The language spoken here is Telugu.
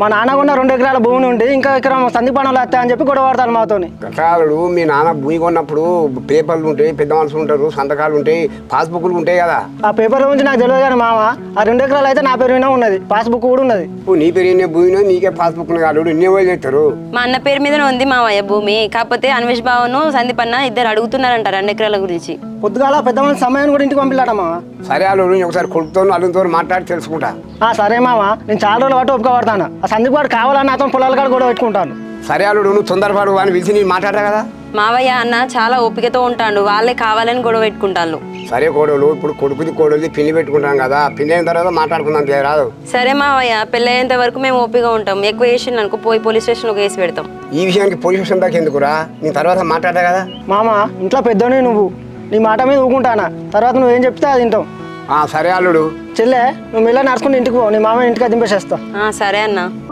మా నాన్న కొన్న 2 ఎకరాల భూమిని ఉండి ఇంకా ఎకరం సంధి పనులు వస్తాయని చెప్పి గొడవ పడతాను మాతోని. కట్టాలు మీ నాన్న భూమి కొన్నప్పుడు పేపర్లు ఉంటాయి, పెద్ద మనుషులు ఉంటారు, సంతకాలు ఉంటాయి, పాస్బుక్లు ఉంటాయి కదా. ఆ పేపర్ల గురించి నాకు తెలియదు కానీ మామ, ఆ 2 ఎకరాలు అయితే నా పేరు మీద ఉన్నది, పాస్బుక్ కూడా ఉన్నది. నీ పేరు ఎన్ని భూమి నీకే పాస్బుక్ కాదు, ఎన్ని వాళ్ళు చేస్తారు. మా అన్న పేరు మీదనే ఉంది మావయ్య భూమి. కాకపోతే అన్వేష్ బావను సందీపన్న ఇద్దరు అడుగుతున్నారంట 2 ఎకరాల గురించి. పొద్దుగాల పెద్ద మనిషి సమయాన్ని కూడా ఇంటికి పంపిల్లాట మామ. సరే అల్లుడు, ఒకసారి కొడుకుతో అల్లుతో మాట్లాడి తెలుసుకుంటా. సరే మామ, నేను చాలా రోజులు బట్టి ఒప్పుకోబడతాను. ఆ సందీప్ గారు కావాలని అతను పొలాల కాడ కూడా పెట్టుకుంటాను. సరే అల్లుడు, నువ్వు తొందరపాటు అని పిలిచి నేను మాట్లాడతా కదా. మావయ్య అన్న చాలా ఓపికతో ఉంటాడు, వాళ్ళే కావాలని గొడవ పెట్టుకుంటాను. సరే కోడలు, ఇప్పుడు కొడుకుది కోడలిది పిల్లి పెట్టుకుంటాం కదా, పిల్లి అయిన తర్వాత మాట్లాడుకుందాం రాదు. సరే మావయ్య, పెళ్ళయ్యేంత వరకు మేము ఓపిక ఉంటాం. ఎక్కువ చేసిండు అనుకో పోయి పోలీస్ స్టేషన్ ఒక కేసు పెడతాం. ఈ విషయానికి పోలీస్ స్టేషన్ దాకా ఎందుకురా, నేను తర్వాత మాట్లాడతా కదా. మామ, ఇంట్లో పెద్దోని నువ్వు, నీ మాట మీద ఊకుంటానా, తర్వాత నువ్వేం చెప్తే అది తింటాం. సరే అల్లుడు. చెల్లె, నువ్వు మెల్ల నడుచుకుంటే ఇంటికి పో, నీ మామ ఇంటికి దింపేసేస్తా. సరే అన్న.